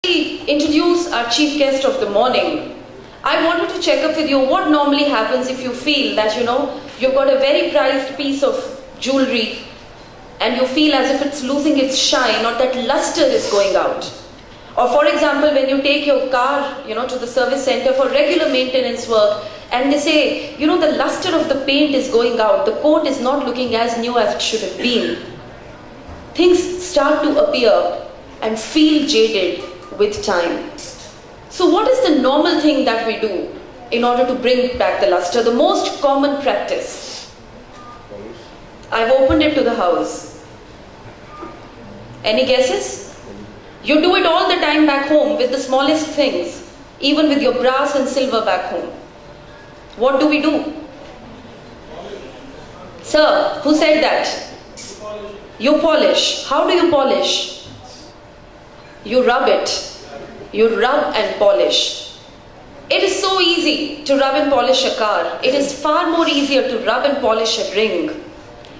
Introduce our chief guest of the morning, I wanted to check up with you what normally happens if you feel that you've got a very prized piece of jewelry and you feel as if it's losing its shine or that luster is going out. Or for example, when you take your car to the service center for regular maintenance work and they say the luster of the paint is going out, the coat is not looking as new as it should have been. Things start to appear and feel jaded with time. So what is the normal thing that we do in order to bring back the luster? The most common practice. I've opened it to the house. Any guesses? You do it all the time back home with the smallest things, even with your brass and silver back home. What do we do? Sir, who said that? You polish. How do you polish? You rub it. You rub and polish. It is so easy to rub and polish a car. It is far more easier to rub and polish a ring.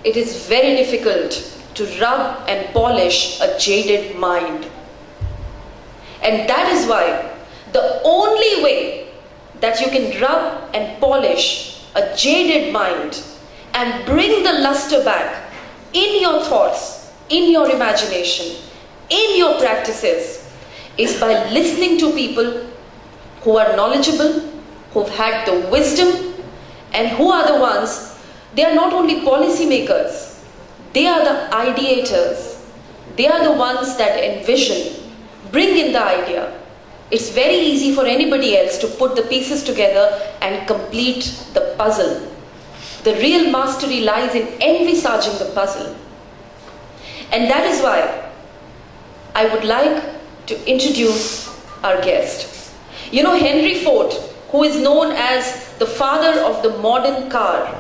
It is very difficult to rub and polish a jaded mind. And that is why the only way that you can rub and polish a jaded mind and bring the luster back in your thoughts, in your imagination, in your practices, is by listening to people who are knowledgeable, who've had the wisdom, and who are the ones, they are not only policy makers, they are the ideators, they are the ones that envision, bring in the idea. It's very easy for anybody else to put the pieces together and complete the puzzle. The real mastery lies in envisaging the puzzle. And that is why I would like to introduce our guest. Henry Ford, who is known as the father of the modern car.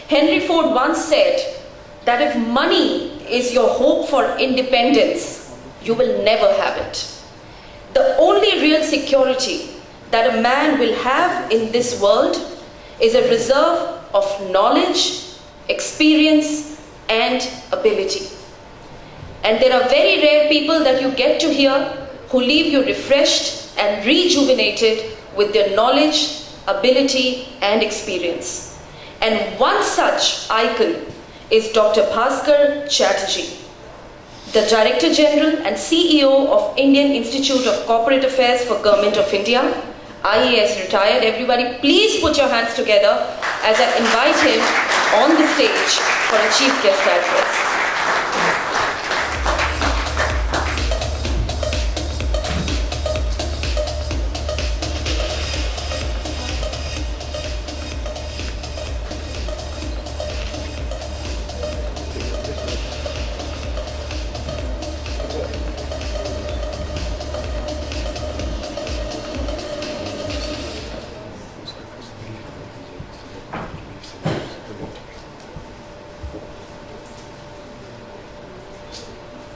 Henry Ford once said that if money is your hope for independence, you will never have it. The only real security that a man will have in this world is a reserve of knowledge, experience, and ability. And there are very rare people that you get to hear who leave you refreshed and rejuvenated with their knowledge, ability, and experience. And one such icon is Dr. Bhaskar Chatterjee, the Director General and CEO of Indian Institute of Corporate Affairs for Government of India, IAS retired. Everybody, please put your hands together as I invite him on the stage for a chief guest address.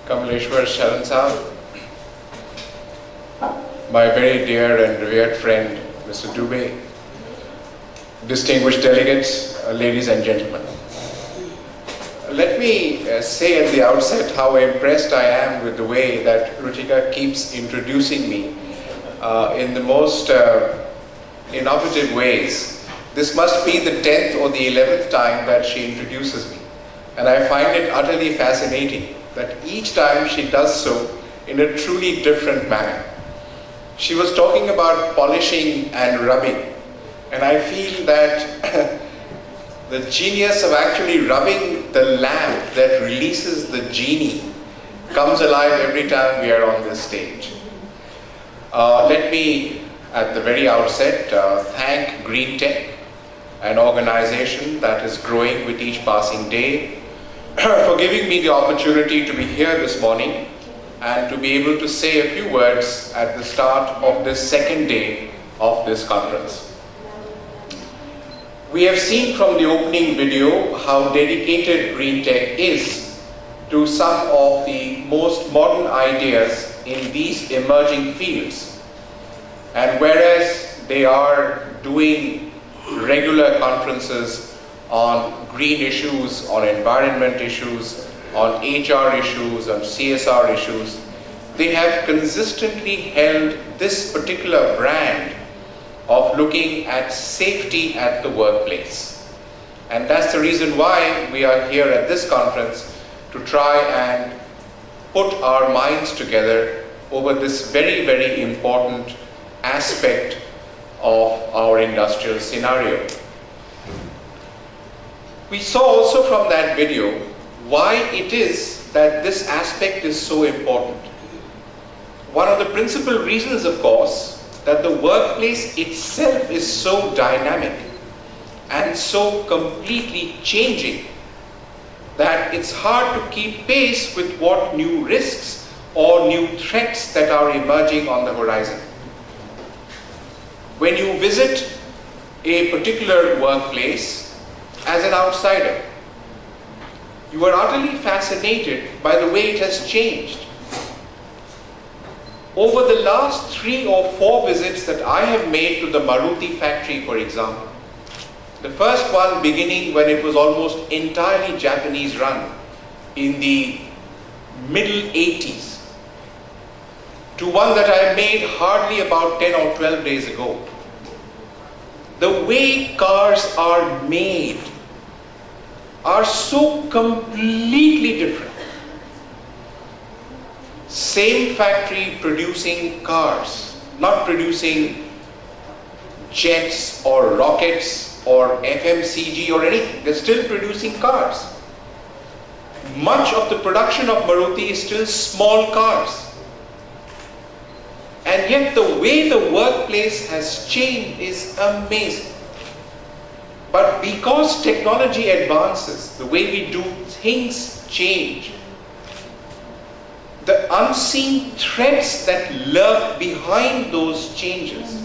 Kamaleshwar Sharan Saab, my very dear and revered friend Mr. Dubey, distinguished delegates, ladies and gentlemen. Let me say at the outset how impressed I am with the way that Ruchika keeps introducing me in the most innovative ways. This must be the 10th or the 11th time that she introduces me, and I find it utterly fascinating that each time she does so in a truly different manner. She was talking about polishing and rubbing, and I feel that the genius of actually rubbing the lamp that releases the genie comes alive every time we are on this stage. Let me, at the very outset, thank Greentech, an organization that is growing with each passing day, for giving me the opportunity to be here this morning and to be able to say a few words at the start of this second day of this conference. We have seen from the opening video how dedicated Greentech is to some of the most modern ideas in these emerging fields. And whereas they are doing regular conferences on green issues, on environment issues, on HR issues, on CSR issues, they have consistently held this particular brand of looking at safety at the workplace. And that's the reason why we are here at this conference, to try and put our minds together over this very, very important aspect of our industrial scenario. We saw also from that video why it is that this aspect is so important. One of the principal reasons, of course, that the workplace itself is so dynamic and so completely changing that it's hard to keep pace with what new risks or new threats that are emerging on the horizon. When you visit a particular workplace as an outsider, you are utterly fascinated by the way it has changed. Over the last 3 or 4 visits that I have made to the Maruti factory, for example, the first one beginning when it was almost entirely Japanese run in the middle 80s, to one that I made hardly about 10 or 12 days ago. The way cars are made are so completely different. Same factory producing cars, not producing jets or rockets or FMCG or anything. They're still producing cars. Much of the production of Maruti is still small cars. And yet the way the workplace has changed is amazing. But because technology advances, the way we do things change. The unseen threats that lurk behind those changes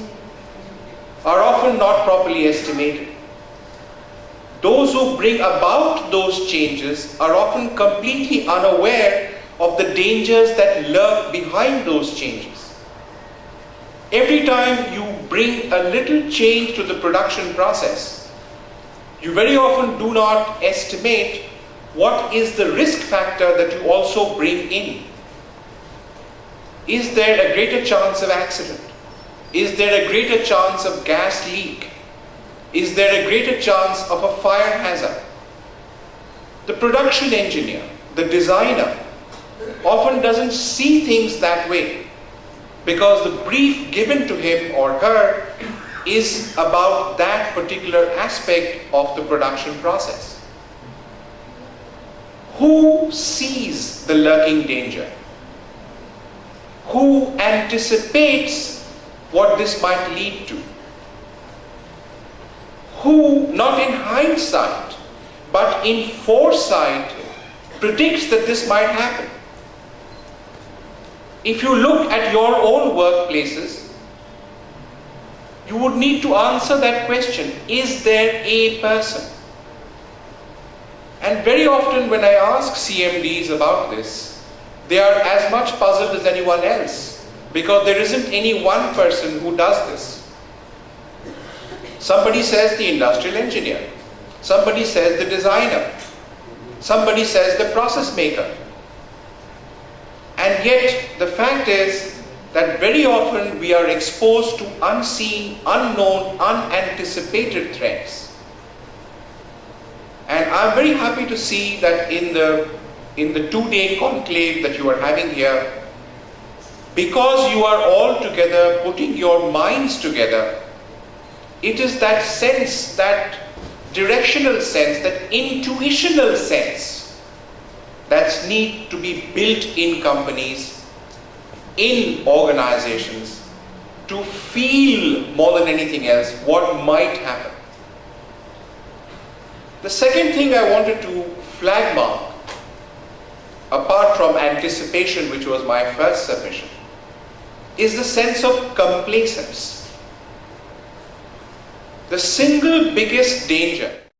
are often not properly estimated. Those who bring about those changes are often completely unaware of the dangers that lurk behind those changes. Every time you bring a little change to the production process, you very often do not estimate what is the risk factor that you also bring in. Is there a greater chance of accident? Is there a greater chance of gas leak? Is there a greater chance of a fire hazard? The production engineer, the designer, often doesn't see things that way because the brief given to him or her is about that particular aspect of the production process. Who sees the lurking danger? Who anticipates what this might lead to? Who, not in hindsight, but in foresight, predicts that this might happen? If you look at your own workplaces, you would need to answer that question, is there a person? And very often when I ask CMDs about this, they are as much puzzled as anyone else, because there isn't any one person who does this. Somebody says the industrial engineer, somebody says the designer, somebody says the process maker. And yet the fact is that very often we are exposed to unseen, unknown, unanticipated threats. And I'm very happy to see that in the 2-day conclave that you are having here, because you are all together putting your minds together, it is that sense, that directional sense, that intuitional sense that's need to be built in companies, in organizations, to feel more than anything else what might happen. The second thing I wanted to flag mark, apart from anticipation, which was my first submission, is the sense of complacence. The single biggest danger